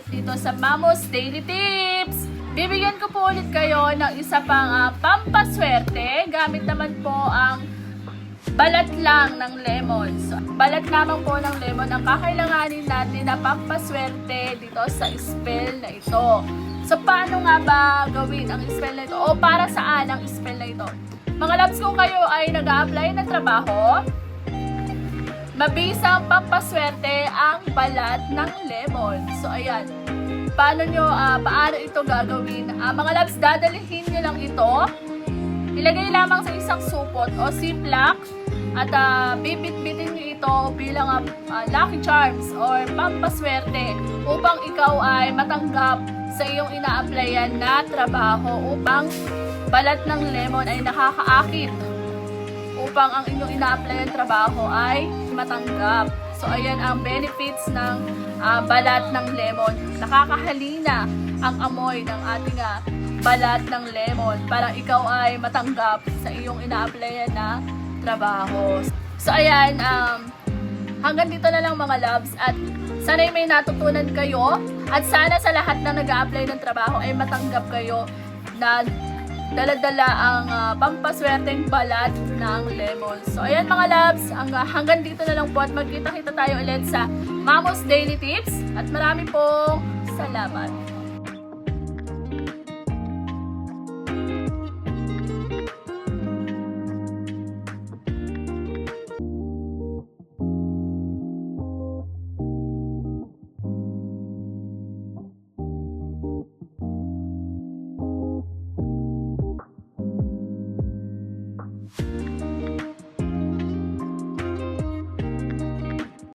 ulit dito sa Mamos Daily Tips. Bibigyan ko po ulit kayo ng isa pang pampaswerte. Gamit naman po ang balat lang ng lemon. So, balat lamang po ng lemon ang kakailanganin natin na pampaswerte dito sa spell na ito. So, paano nga ba gawin ang spell na ito? O para saan ang spell na ito? Mga loves, kung kayo ay nag-a-apply ng trabaho, mabisang pampaswerte ang balat ng lemon. So, ayan. Paano ito gagawin? Mga loves, dadalhin nyo lang ito. Ilagay lamang sa isang supot o ziplock at bibit-bitin nyo ito bilang lucky charms or pampaswerte upang ikaw ay matanggap sa iyong ina-applyan na trabaho, upang balat ng lemon ay nakakaakit upang ang inyong ina-applyan trabaho ay matanggap. So ayan ang benefits ng balat ng lemon. Nakakahalina ang amoy ng ating balat ng lemon para ikaw ay matanggap sa iyong ina-applyan na trabaho. So ayan, hanggang dito na lang mga loves, at sana'y may natutunan kayo at sana sa lahat na nag-a-apply ng trabaho ay matanggap kayo na dala-dala ang pampaswerteng balat ng lemon. So ayan mga loves, hanggang dito na lang po at magkita-kita tayo ulit sa Mamos Daily Tips at marami pong salamat.